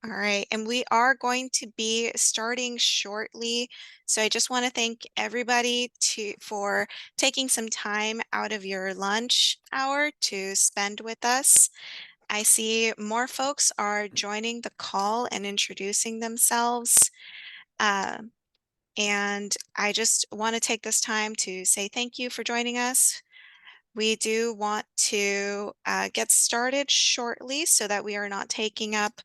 All right, and we are going to be starting shortly. So I just want to thank everybody for taking some time out of your lunch hour to spend with us. I see more folks are joining the call and introducing themselves. Uh, and I just want to take this time to say thank you for joining us. We do want to get started shortly so that we are not taking up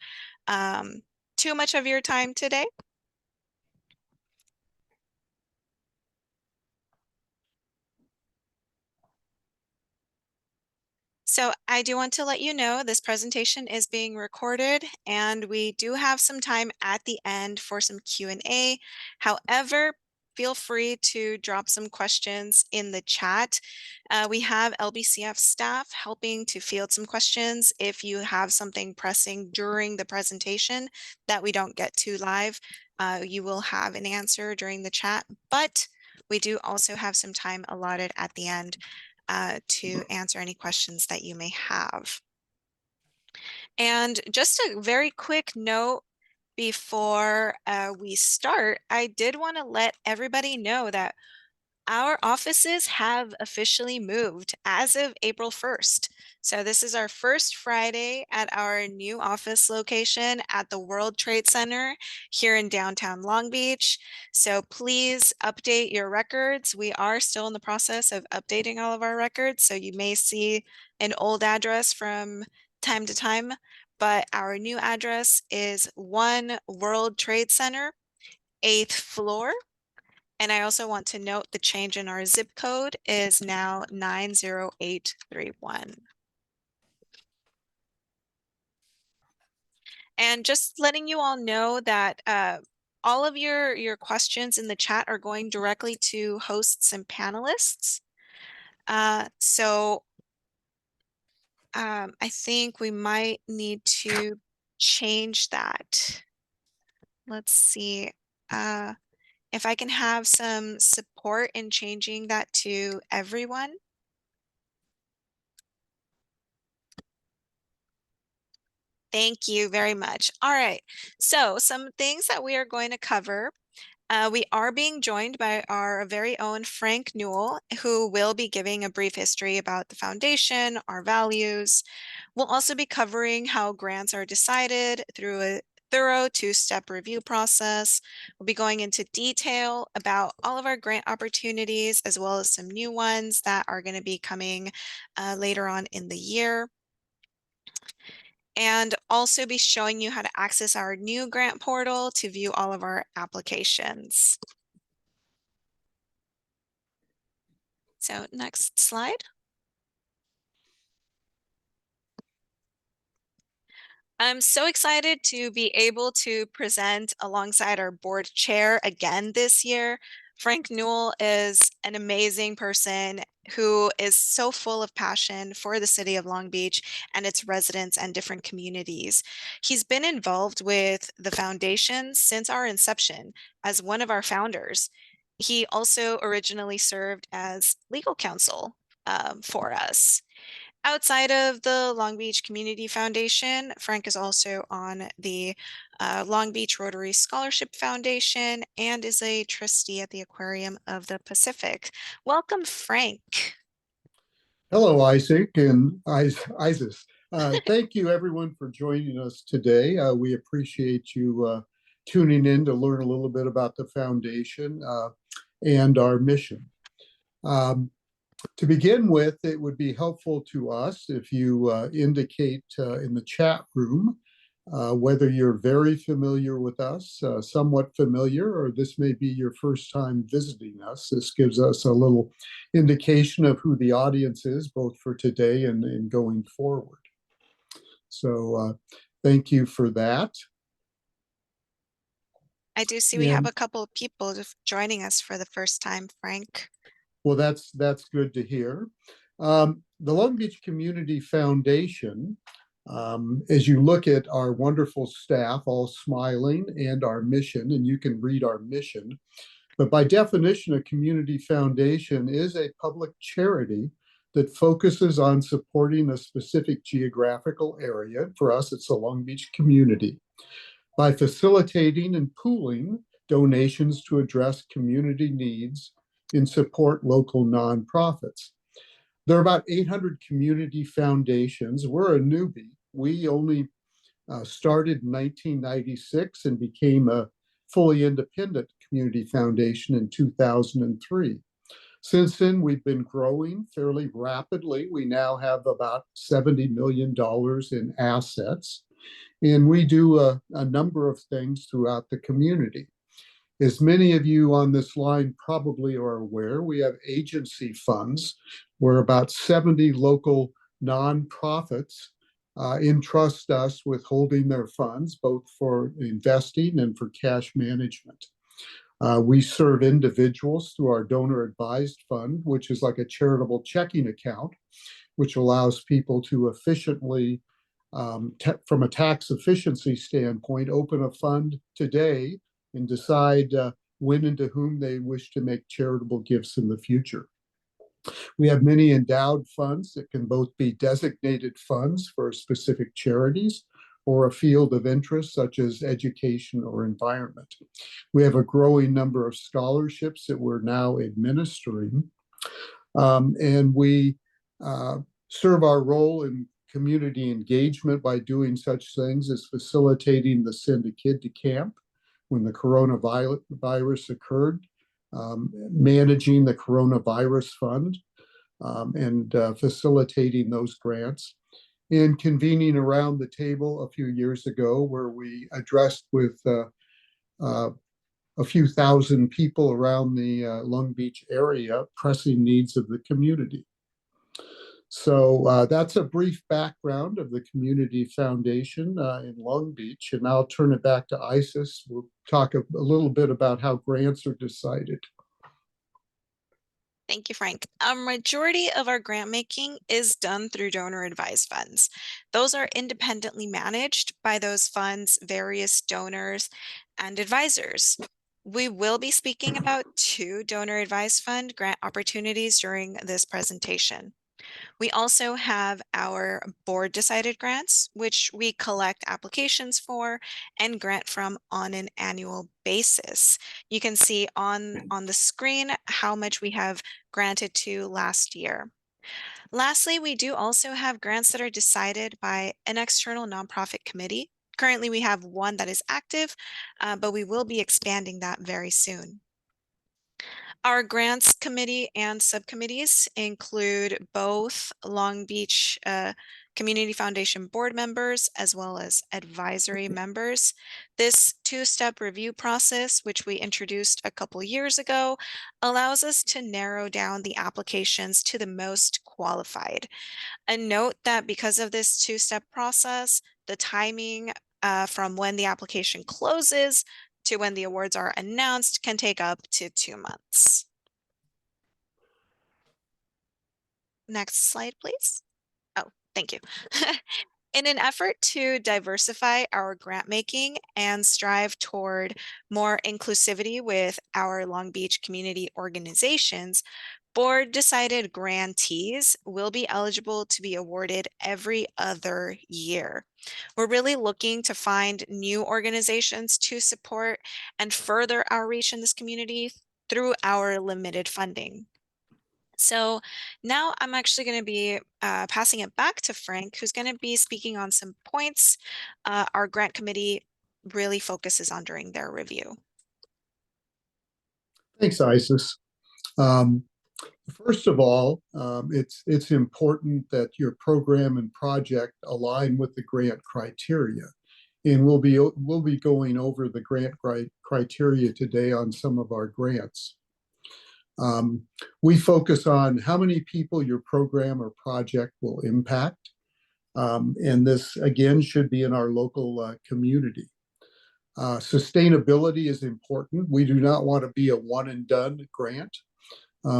um, too much of your time today. So I do want to let you know this presentation is being recorded and we do have some time at the end for some Q&A. However, feel free to drop some questions in the chat. We have LBCF staff helping to field some questions. If you have something pressing during the presentation that we don't get to live, you will have an answer during the chat, but we do also have some time allotted at the end to answer any questions that you may have. And just a very quick note before we start, I did want to let everybody know that our offices have officially moved as of April 1st. So this is our first Friday at our new office location at the World Trade Center here in downtown Long Beach. So please update your records. We are still in the process of updating all of our records. So you may see an old address from time to time, but our new address is 1 World Trade Center, 8th floor. And I also want to note the change in our zip code is now 90831. And just letting you all know that all of your questions in the chat are going directly to hosts and panelists. I think we might need to change that. Let's see. If I can have some support in changing that to everyone. Thank you very much. All right, so some things that we are going to cover. We are being joined by our very own Frank Newell, who will be giving a brief history about the foundation, our values. We'll also be covering how grants are decided through a thorough two-step review process. We'll be going into detail about all of our grant opportunities, as well as some new ones that are going to be coming later on in the year, and also be showing you how to access our new grant portal to view all of our applications. So next slide. I'm so excited to be able to present alongside our board chair again this year. Frank Newell is an amazing person who is so full of passion for the city of Long Beach and its residents and different communities. He's been involved with the foundation since our inception as one of our founders. He also originally served as legal counsel for us. Outside of the Long Beach Community Foundation, Frank is also on the Long Beach Rotary Scholarship Foundation and is a trustee at the Aquarium of the Pacific. Welcome, Frank. Hello, Isaac and Isis. Thank you, everyone, for joining us today. We appreciate you tuning in to learn a little bit about the foundation and our mission. To begin with, it would be helpful to us if you indicate in the chat room whether you're very familiar with us, somewhat familiar, or this may be your first time visiting us. This gives us a little indication of who the audience is, both for today and going forward. So thank you for that. I do see we have a couple of people joining us for the first time, Frank. Well, that's good to hear. The Long Beach Community Foundation, as you look at our wonderful staff all smiling and our mission, and you can read our mission, but by definition, a community foundation is a public charity that focuses on supporting a specific geographical area. For us, it's the Long Beach community. by facilitating and pooling donations to address community needs and support local nonprofits. There are about 800 community foundations. We're a newbie. We only started in 1996 and became a fully independent community foundation in 2003. Since then, we've been growing fairly rapidly. We now have about $70 million in assets, and we do a number of things throughout the community. As many of you on this line probably are aware, we have agency funds where about 70 local nonprofits entrust us with holding their funds, both for investing and for cash management. We serve individuals through our donor advised fund, which is like a charitable checking account, which allows people to efficiently, from a tax efficiency standpoint, open a fund today and decide when and to whom they wish to make charitable gifts in the future. We have many endowed funds that can both be designated funds for specific charities or a field of interest such as education or environment. We have a growing number of scholarships that we're now administering, and we serve our role in community engagement by doing such things as facilitating the Send a Kid to Camp when the coronavirus occurred, managing the coronavirus fund, and facilitating those grants, and convening around the table a few years ago where we addressed with a few thousand people around the Long Beach area pressing needs of the community. So that's a brief background of the Community Foundation in Long Beach, and I'll turn it back to Isis. We'll talk a little bit about how grants are decided. Thank you, Frank. A majority of our grant making is done through donor advised funds. Those are independently managed by those funds, various donors and advisors. We will be speaking about 2 donor advised fund grant opportunities during this presentation. We also have our board decided grants, which we collect applications for and grant from on an annual basis. You can see on the screen how much we have granted to last year. Lastly, we do also have grants that are decided by an external nonprofit committee. Currently, we have one that is active, but we will be expanding that very soon. Our grants committee and subcommittees include both Long Beach Community Foundation board members as well as advisory members. This 2-step review process, which we introduced a couple years ago, allows us to narrow down the applications to the most qualified. And note that because of this 2-step process, the timing from when the application closes to when the awards are announced can take up to 2 months. Next slide, please. Oh, thank you. In an effort to diversify our grant making and strive toward more inclusivity with our Long Beach community organizations, board decided grantees will be eligible to be awarded every other year. We're really looking to find new organizations to support and further our reach in this community through our limited funding. So now I'm actually going to be passing it back to Frank, who's going to be speaking on some points our grant committee really focuses on during their review. Thanks, Isis. First of all, it's important that your program and project align with the grant criteria. And we'll be going over the grant criteria today on some of our grants. We focus on how many people your program or project will impact. And this, again, should be in our local community. Sustainability is important. We do not want to be a one and done grant.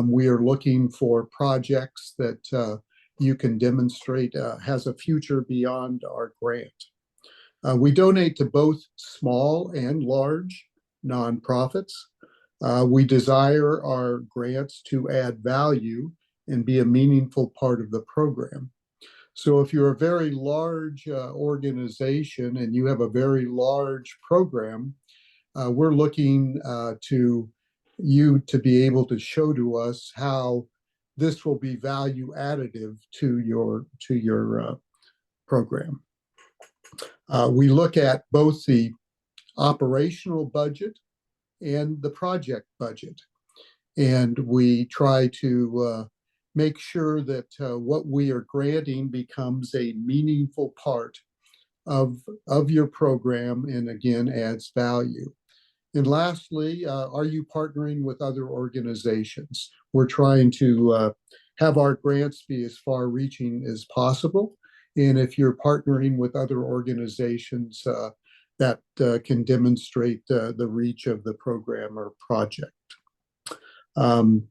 We are looking for projects that you can demonstrate has a future beyond our grant. We donate to both small and large nonprofits. We desire our grants to add value and be a meaningful part of the program. So if you're a very large organization and you have a very large program, we're looking to you to be able to show to us how this will be value additive to your program. We look at both the operational budget and the project budget, and we try to make sure that what we are granting becomes a meaningful part of your program and again adds value. And lastly, are you partnering with other organizations? We're trying to have our grants be as far reaching as possible. And if you're partnering with other organizations, that can demonstrate the reach of the program or project. Um,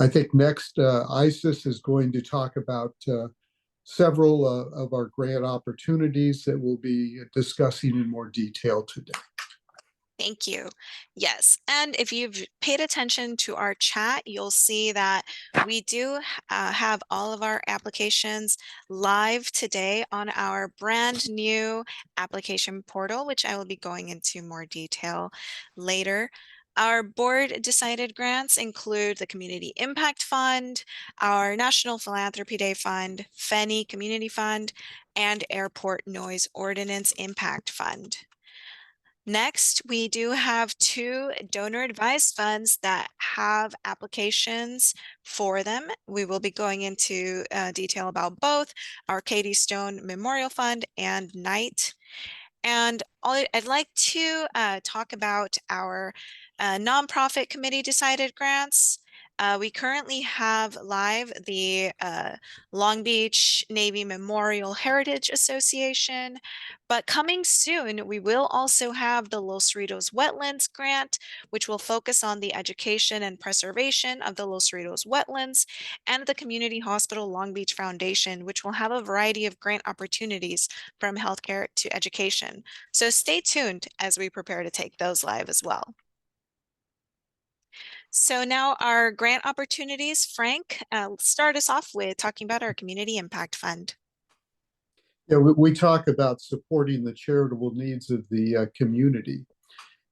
I think next, Isis is going to talk about several of our grant opportunities that we'll be discussing in more detail today. Thank you. Yes. And if you've paid attention to our chat, you'll see that we do have all of our applications live today on our brand new application portal, which I will be going into more detail later. Our board decided grants include the Community Impact Fund, our National Philanthropy Day Fund, Fenny Community Fund, and Airport Noise Ordinance Impact Fund. Next, we do have two donor advised funds that have applications for them. We will be going into detail about both our Katie Stone Memorial Fund and Knight. And I'd like to talk about our nonprofit committee decided grants. We currently have live the Long Beach Navy Memorial Heritage Association, but coming soon, we will also have the Los Cerritos Wetlands Grant, which will focus on the education and preservation of the Los Cerritos wetlands, and the Community Hospital Long Beach Foundation, which will have a variety of grant opportunities from healthcare to education. So stay tuned as we prepare to take those live as well. So now our grant opportunities, Frank, start us off with talking about our Community Impact Fund. Yeah, we talk about supporting the charitable needs of the community,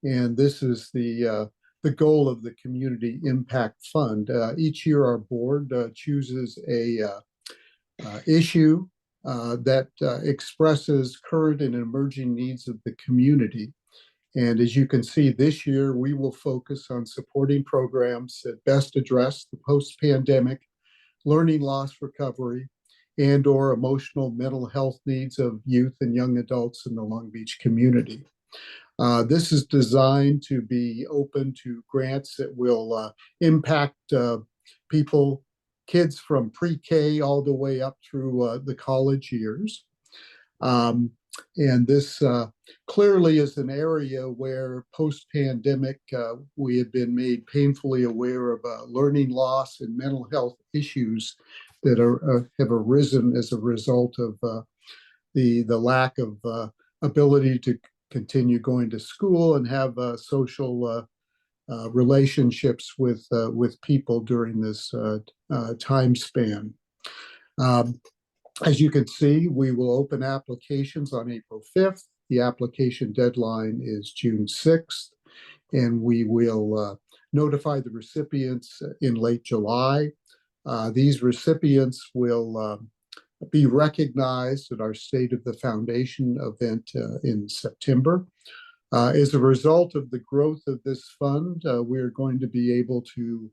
and this is the goal of the Community Impact Fund. Each year, our board chooses a issue that expresses current and emerging needs of the community. And as you can see, this year we will focus on supporting programs that best address the post-pandemic learning loss recovery and or emotional mental health needs of youth and young adults in the Long Beach community. This is designed to be open to grants that will impact people, kids from pre-K all the way up through the college years. And this clearly is an area where post-pandemic we have been made painfully aware of learning loss and mental health issues that have arisen as a result of the lack of ability to continue going to school and have social relationships with people during this time span. As you can see, we will open applications on April 5th. The application deadline is June 6th, and we will notify the recipients in late July. These recipients will be recognized at our State of the Foundation event in September. As a result of the growth of this fund, we're going to be able to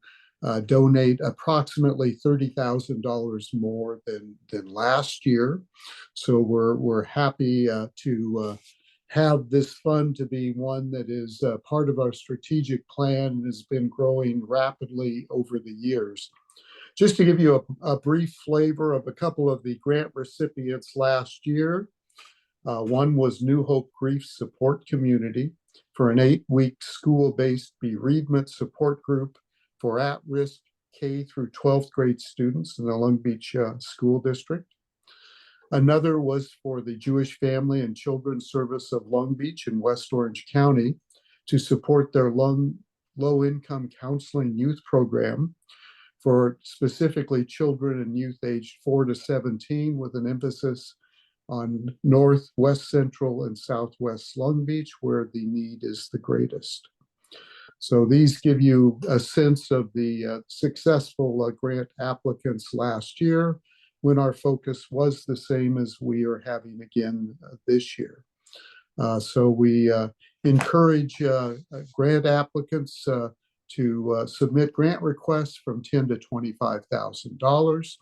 donate approximately $30,000 more than last year. So we're happy to have this fund to be one that is part of our strategic plan and has been growing rapidly over the years. Just to give you a brief flavor of a couple of the grant recipients last year, one was New Hope Grief Support Community for an 8-week school-based bereavement support group for at-risk K through 12th grade students in the Long Beach School District. Another was for the Jewish Family and Children's Service of Long Beach in West Orange County to support their low-income counseling youth program for specifically children and youth aged 4 to 17, with an emphasis on North, West Central, and Southwest Long Beach, where the need is the greatest. So these give you a sense of the successful grant applicants last year, when our focus was the same as we are having again this year. So we encourage grant applicants to submit grant requests from $10,000 to $25,000,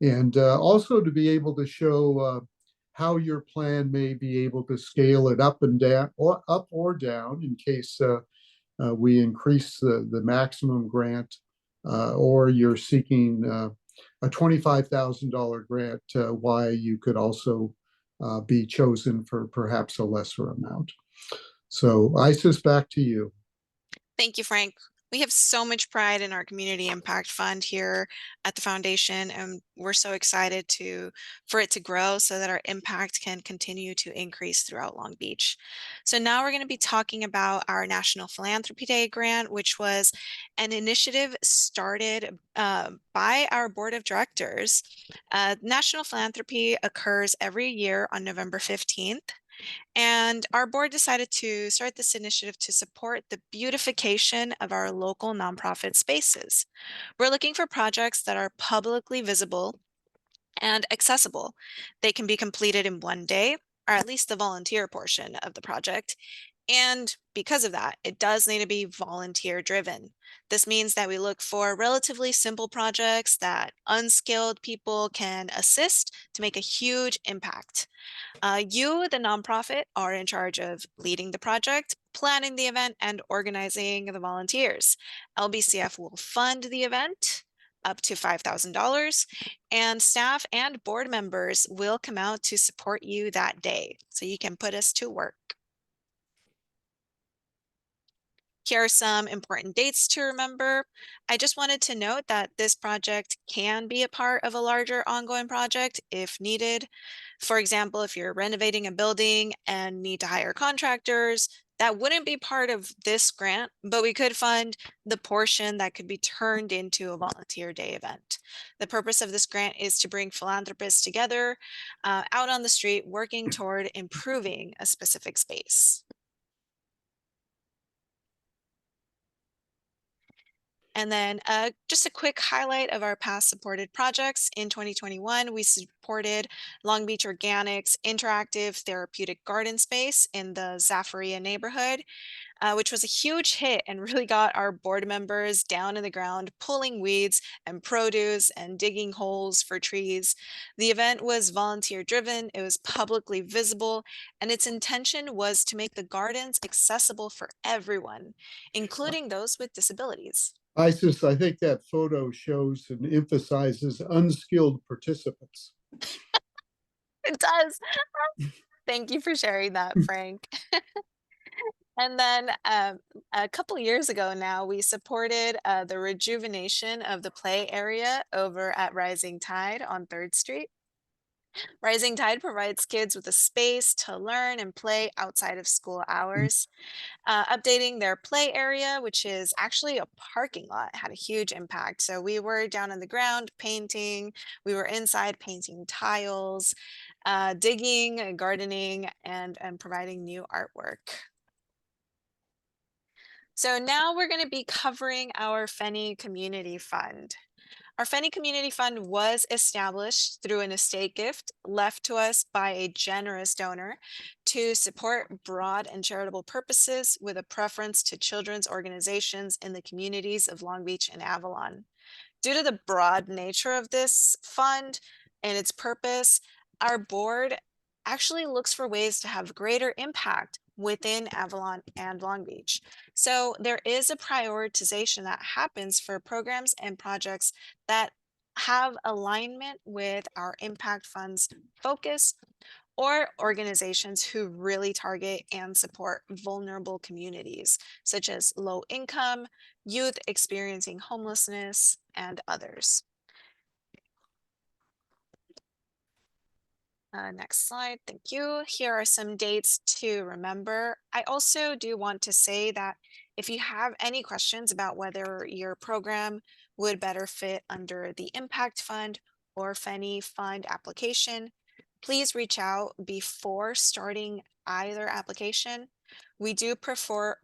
and also to be able to show how your plan may be able to scale it up and down, or up or down, in case we increase the maximum grant, or you're seeking a $25,000 grant, why you could also be chosen for perhaps a lesser amount. So Isis, back to you. Thank you, Frank. We have so much pride in our Community Impact Fund here at the foundation, and we're so excited for it to grow so that our impact can continue to increase throughout Long Beach. So now we're going to be talking about our National Philanthropy Day grant, which was an initiative started by our board of directors. National Philanthropy occurs every year on November 15th. And our board decided to start this initiative to support the beautification of our local nonprofit spaces. We're looking for projects that are publicly visible and accessible. They can be completed in one day, or at least the volunteer portion of the project. And because of that, it does need to be volunteer driven. This means that we look for relatively simple projects that unskilled people can assist to make a huge impact. You, the nonprofit, are in charge of leading the project, planning the event, and organizing the volunteers. LBCF will fund the event up to $5,000, and staff and board members will come out to support you that day, so you can put us to work. Here are some important dates to remember. I just wanted to note that this project can be a part of a larger ongoing project if needed. For example, if you're renovating a building and need to hire contractors, that wouldn't be part of this grant, but we could fund the portion that could be turned into a volunteer day event. The purpose of this grant is to bring philanthropists together out on the street working toward improving a specific space. And then just a quick highlight of our past supported projects. In 2021, we supported Long Beach Organics Interactive Therapeutic Garden Space in the Zaffaria neighborhood, which was a huge hit and really got our board members down in the ground, pulling weeds and produce and digging holes for trees. The event was volunteer driven, it was publicly visible, and its intention was to make the gardens accessible for everyone, including those with disabilities. Isis, I think that photo shows and emphasizes unskilled participants. It does. Thank you for sharing that, Frank. And then a couple years ago now, we supported the rejuvenation of the play area over at Rising Tide on 3rd Street. Rising Tide provides kids with a space to learn and play outside of school hours. Updating their play area, which is actually a parking lot, had a huge impact. So we were down on the ground painting, we were inside painting tiles, digging, gardening, and providing new artwork. So now we're going to be covering our Fenny Community Fund. Our Fenny Community Fund was established through an estate gift left to us by a generous donor to support broad and charitable purposes with a preference to children's organizations in the communities of Long Beach and Avalon. Due to the broad nature of this fund and its purpose, our board actually looks for ways to have greater impact within Avalon and Long Beach. So there is a prioritization that happens for programs and projects that have alignment with our impact funds focus, or organizations who really target and support vulnerable communities, such as low income, youth experiencing homelessness, and others. Next slide, thank you. Here are some dates to remember. I also do want to say that if you have any questions about whether your program would better fit under the impact fund or if any fund application, please reach out before starting either application. We do prefer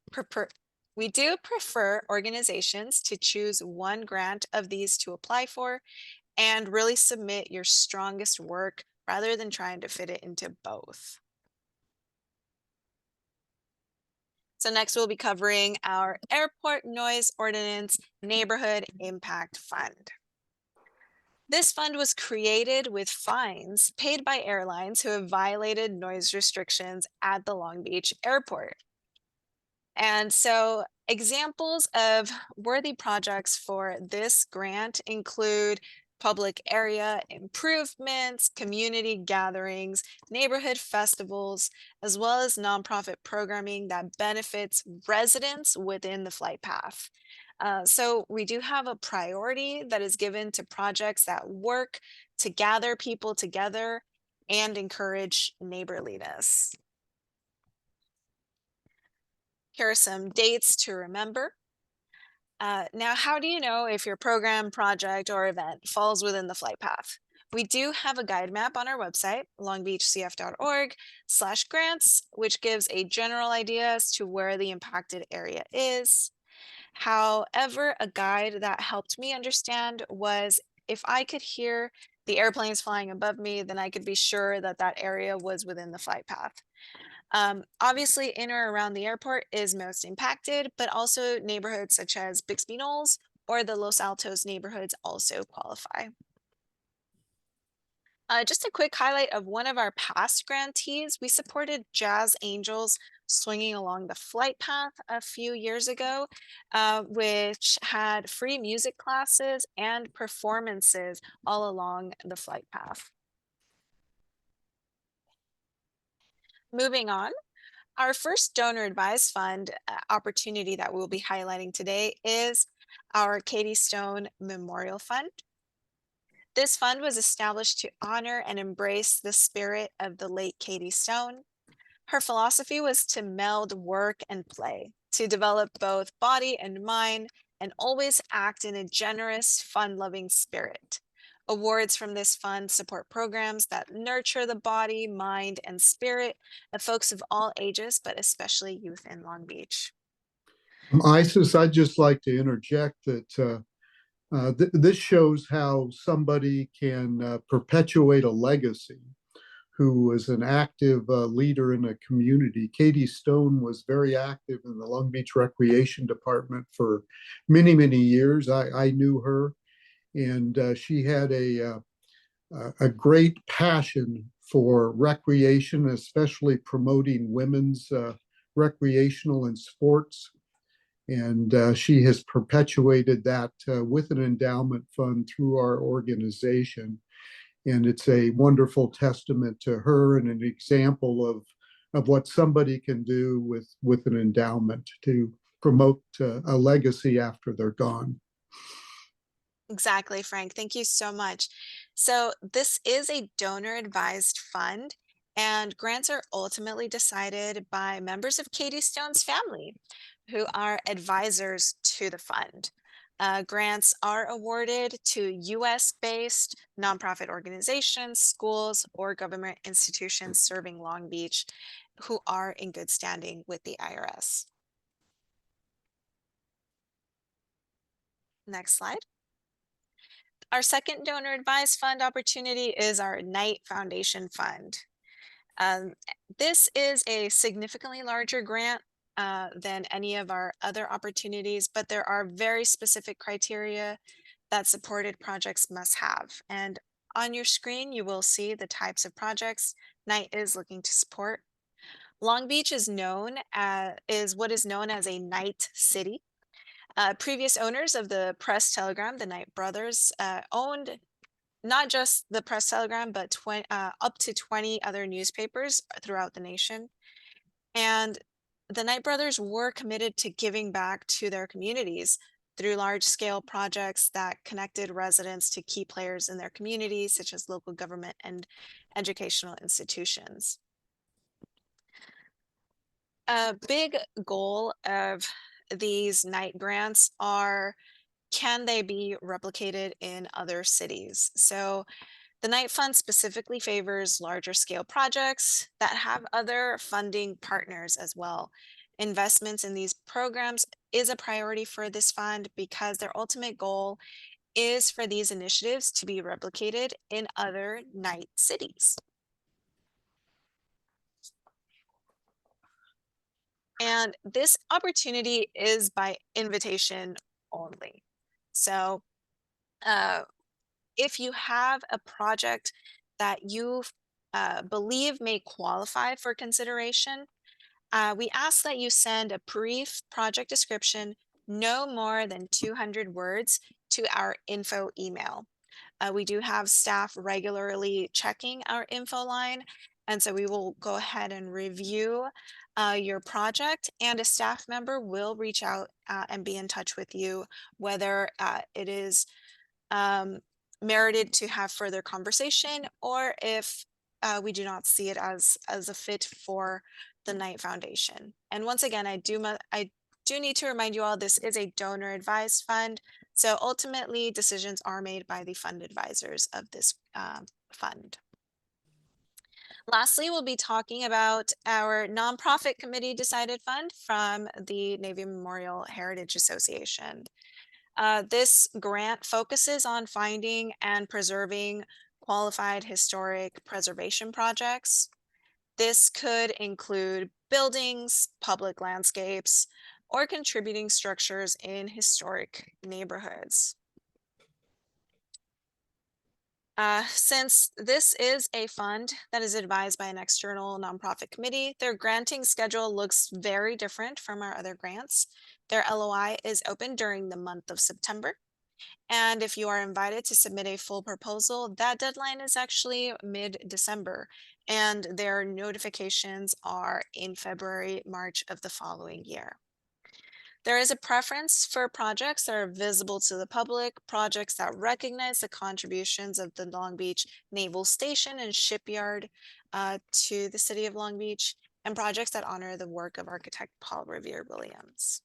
organizations to choose one grant of these to apply for and really submit your strongest work rather than trying to fit it into both. So next we'll be covering our Airport Noise Ordinance Neighborhood Impact Fund. This fund was created with fines paid by airlines who have violated noise restrictions at the Long Beach airport. And so examples of worthy projects for this grant include public area improvements, community gatherings, neighborhood festivals, as well as nonprofit programming that benefits residents within the flight path. So we do have a priority that is given to projects that work to gather people together and encourage neighborliness. Here are some dates to remember. Now, how do you know if your program, project, or event falls within the flight path? We do have a guide map on our website, longbeachcf.org/grants, which gives a general idea as to where the impacted area is. However, a guide that helped me understand was if I could hear the airplanes flying above me, then I could be sure that that area was within the flight path. Obviously, in or around the airport is most impacted, but also neighborhoods such as Bixby Knolls or the Los Altos neighborhoods also qualify. Just a quick highlight of one of our past grantees. We supported Jazz Angels swinging along the flight path a few years ago, which had free music classes and performances all along the flight path. Moving on. Our first donor advised fund opportunity that we'll be highlighting today is our Katie Stone Memorial Fund. This fund was established to honor and embrace the spirit of the late Katie Stone. Her philosophy was to meld work and play, to develop both body and mind, and always act in a generous, fun-loving spirit. Awards from this fund support programs that nurture the body, mind, and spirit of folks of all ages, but especially youth in Long Beach. Isis, I'd just like to interject that this shows how somebody can perpetuate a legacy who was an active leader in a community. Katie Stone was very active in the Long Beach Recreation Department for many, many years. I knew her, and she had a great passion for recreation, especially promoting women's recreational and sports. And she has perpetuated that with an endowment fund through our organization. And it's a wonderful testament to her and an example of what somebody can do with an endowment to promote a legacy after they're gone. Exactly, Frank. Thank you so much. So this is a donor advised fund, and grants are ultimately decided by members of Katie Stone's family, who are advisors to the fund. Grants are awarded to US-based nonprofit organizations, schools, or government institutions serving Long Beach who are in good standing with the IRS. Next slide. Our second donor advised fund opportunity is our Knight Foundation Fund. This is a significantly larger grant than any of our other opportunities, but there are very specific criteria that supported projects must have. And on your screen, you will see the types of projects Knight is looking to support. Long Beach is what is known as a Knight City. Previous owners of the Press Telegram, the Knight brothers, owned not just the Press Telegram, but up to 20 other newspapers throughout the nation. And the Knight brothers were committed to giving back to their communities through large-scale projects that connected residents to key players in their communities, such as local government and educational institutions. A big goal of these Knight grants are can they be replicated in other cities? So the Knight Fund specifically favors larger scale projects that have other funding partners as well. Investments in these programs is a priority for this fund because their ultimate goal is for these initiatives to be replicated in other Knight cities. And this opportunity is by invitation only. So, uh, if you have a project that you believe may qualify for consideration, we ask that you send a brief project description, no more than 200 words, to our info email. We do have staff regularly checking our info line, and so we will go ahead and review your project, and a staff member will reach out and be in touch with you, whether it is um, merited to have further conversation, or if we do not see it as a fit for the Knight Foundation. And once again, I do need to remind you all this is a donor advised fund, so ultimately decisions are made by the fund advisors of this fund. Lastly, we'll be talking about our nonprofit committee decided fund from the Navy Memorial Heritage Association. This grant focuses on finding and preserving qualified historic preservation projects. This could include buildings, public landscapes, or contributing structures in historic neighborhoods. Since this is a fund that is advised by an external nonprofit committee, their granting schedule looks very different from our other grants. Their LOI is open during the month of September. And if you are invited to submit a full proposal, that deadline is actually mid-December, and their notifications are in February, March of the following year. There is a preference for projects that are visible to the public, projects that recognize the contributions of the Long Beach Naval Station and Shipyard to the city of Long Beach, and projects that honor the work of architect Paul Revere Williams.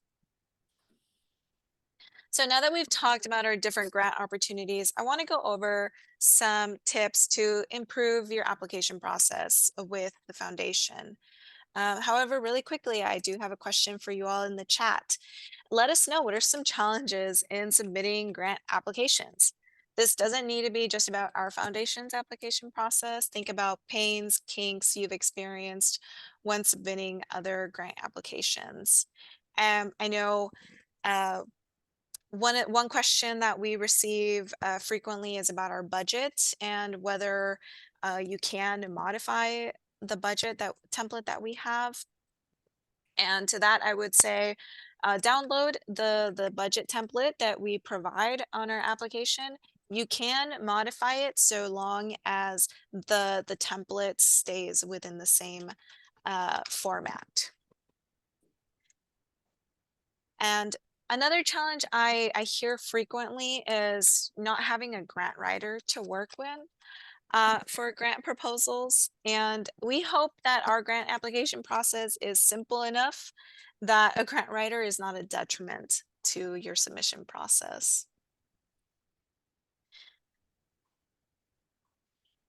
So now that we've talked about our different grant opportunities, I want to go over some tips to improve your application process with the foundation. However, really quickly, I do have a question for you all in the chat. Let us know, what are some challenges in submitting grant applications? This doesn't need to be just about our foundation's application process. Think about pains, kinks you've experienced when submitting other grant applications. I know uh, one question that we receive frequently is about our budget and whether you can modify the budget that template that we have. And to that, I would say download the budget template that we provide on our application. You can modify it so long as the template stays within the same format. And another challenge I hear frequently is not having a grant writer to work with for grant proposals. And we hope that our grant application process is simple enough that a grant writer is not a detriment to your submission process.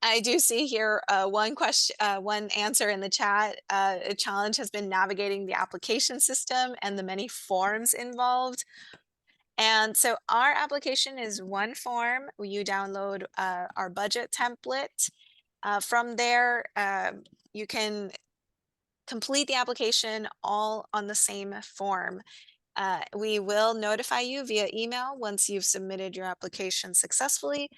I do see here one answer in the chat. A challenge has been navigating the application system and the many forms involved. And so our application is one form. You download our budget template. From there, you can complete the application all on the same form. We will notify you via email once you've submitted your application successfully,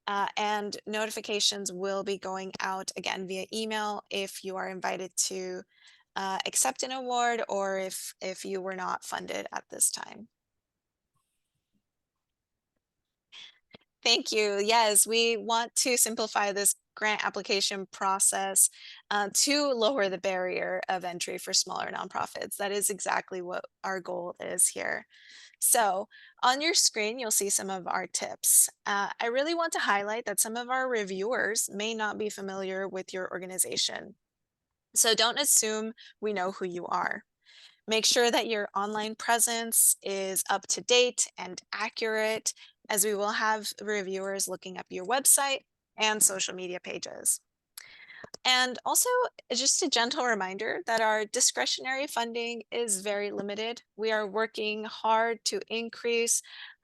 and notifications will be going out again via email if you are invited to accept an award or if you were not funded at this time. Thank you. Yes, we want to simplify this grant application process to lower the barrier of entry for smaller nonprofits. That is exactly what our goal is here. So on your screen, you'll see some of our tips. I really want to highlight that some of our reviewers may not be familiar with your organization. So don't assume we know who you are. Make sure that your online presence is up to date and accurate, as we will have reviewers looking up your website and social media pages. And also, just a gentle reminder that our discretionary funding is very limited. We are working hard to increase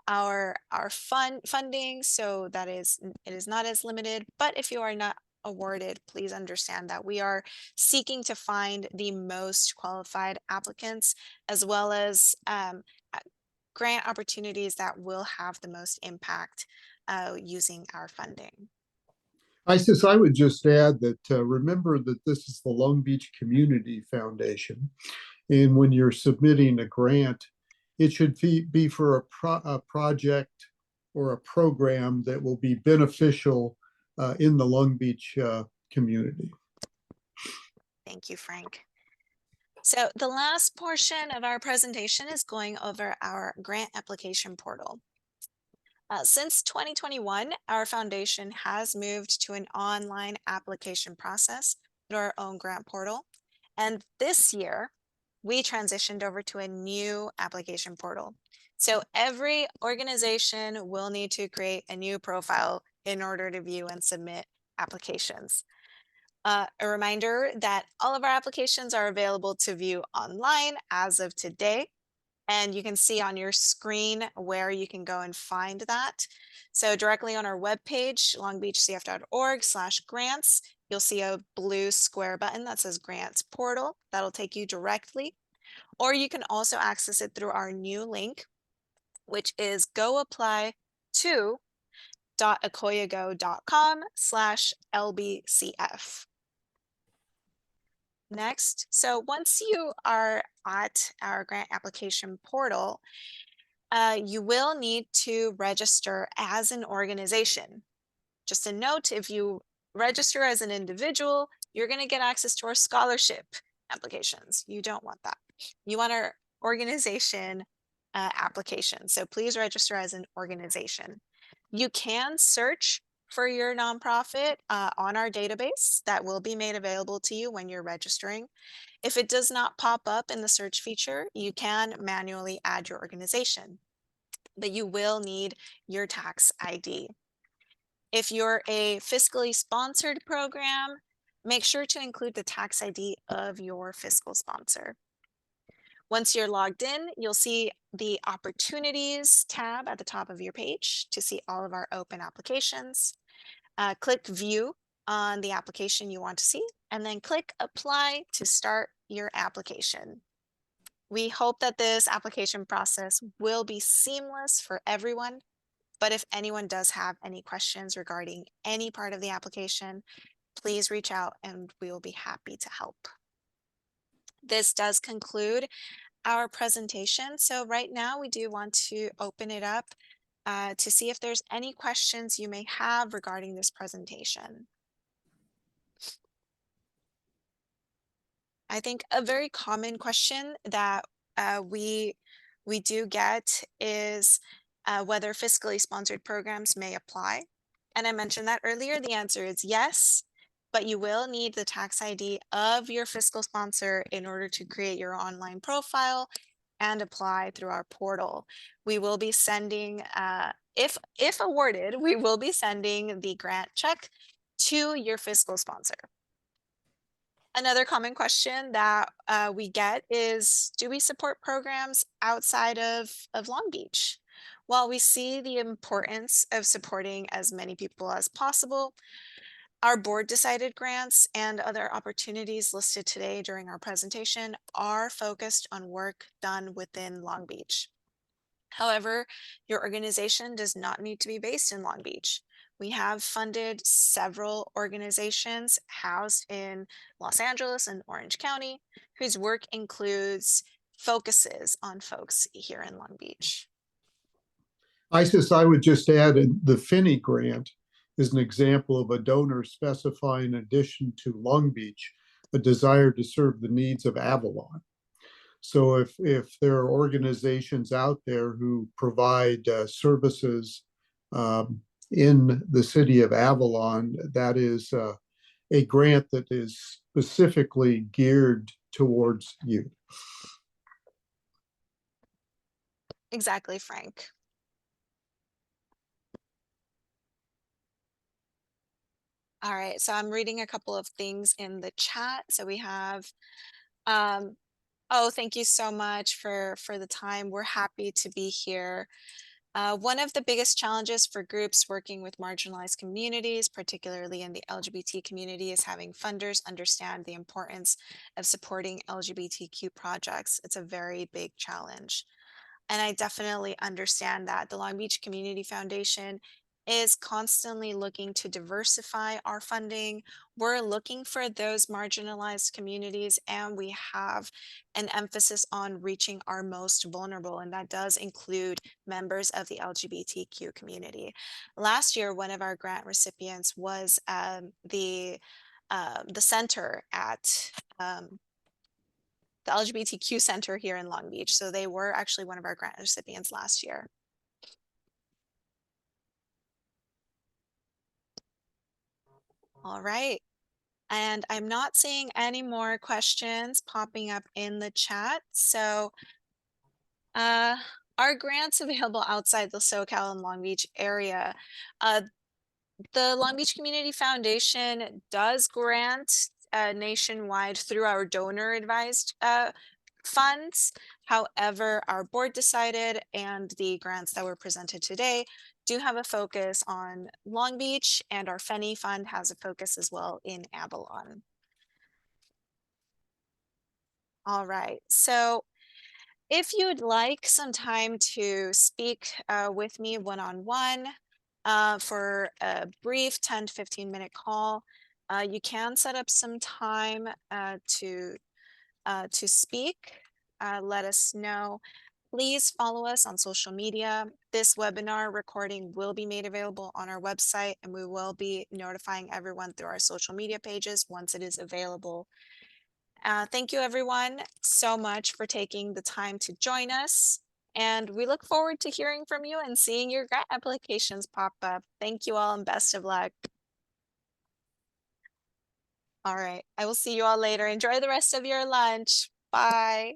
our funding so that it is not as limited. But if you are not awarded, please understand that we are seeking to find the most qualified applicants, as well as grant opportunities that will have the most impact using our funding. Isis, I would just add that remember that this is the Long Beach Community Foundation. And when you're submitting a grant, it should be for a project or a program that will be beneficial in the Long Beach community. Thank you, Frank. So the last portion of our presentation is going over our grant application portal. Since 2021, our foundation has moved to an online application process through our own grant portal. And this year, we transitioned over to a new application portal. So every organization will need to create a new profile in order to view and submit applications. A reminder that all of our applications are available to view online as of today. And you can see on your screen where you can go and find that. So directly on our webpage, longbeachcf.org/grants, you'll see a blue square button that says Grants Portal. That'll take you directly. Or you can also access it through our new link, which is goapply2.akoyago.com/LBCF. Next, so once you are at our grant application portal, you will need to register as an organization. Just a note, if you register as an individual, you're going to get access to our scholarship applications. You don't want that. You want our organization application. So please register as an organization. You can search for your nonprofit on our database that will be made available to you when you're registering. If it does not pop up in the search feature, you can manually add your organization, but you will need your tax ID. If you're a fiscally sponsored program, make sure to include the tax ID of your fiscal sponsor. Once you're logged in, you'll see the Opportunities tab at the top of your page to see all of our open applications. Click View on the application you want to see, and then click Apply to start your application. We hope that this application process will be seamless for everyone, but if anyone does have any questions regarding any part of the application, please reach out and we will be happy to help. This does conclude our presentation. So right now we do want to open it up to see if there's any questions you may have regarding this presentation. I think a very common question that we do get is whether fiscally sponsored programs may apply. And I mentioned that earlier. The answer is yes, but you will need the tax ID of your fiscal sponsor in order to create your online profile and apply through our portal. We will be sending, if awarded, we will be sending the grant check to your fiscal sponsor. Another common question that we get is, do we support programs outside of Long Beach? While we see the importance of supporting as many people as possible, our board decided grants and other opportunities listed today during our presentation are focused on work done within Long Beach. However, your organization does not need to be based in Long Beach. We have funded several organizations housed in Los Angeles and Orange County, whose work focuses on folks here in Long Beach. Isis, I would just add the Finney grant is an example of a donor specifying, in addition to Long Beach, a desire to serve the needs of Avalon. So if there are organizations out there who provide services in the city of Avalon, that is a grant that is specifically geared towards you. Exactly, Frank. All right, so I'm reading a couple of things in the chat. So we have, um, oh, thank you so much for the time. We're happy to be here. One of the biggest challenges for groups working with marginalized communities, particularly in the LGBT community, is having funders understand the importance of supporting LGBTQ projects. It's a very big challenge. And I definitely understand that the Long Beach Community Foundation is constantly looking to diversify our funding. We're looking for those marginalized communities, and we have an emphasis on reaching our most vulnerable, and that does include members of the LGBTQ community. Last year, one of our grant recipients was the center at the LGBTQ center here in Long Beach. So they were actually one of our grant recipients last year. All right. And I'm not seeing any more questions popping up in the chat. So uh, are grants available outside the SoCal and Long Beach area? Uh, the Long Beach Community Foundation does grant nationwide through our donor advised funds. However, our board decided, and the grants that were presented today do have a focus on Long Beach, and our Fenny Fund has a focus as well in Avalon. All right, so if you'd like some time to speak with me one-on-one for a brief 10 to 15-minute call, you can set up some time to speak. Let us know. Please follow us on social media. This webinar recording will be made available on our website, and we will be notifying everyone through our social media pages once it is available. Thank you everyone so much for taking the time to join us. And we look forward to hearing from you and seeing your grant applications pop up. Thank you all and best of luck. All right, I will see you all later. Enjoy the rest of your lunch. Bye.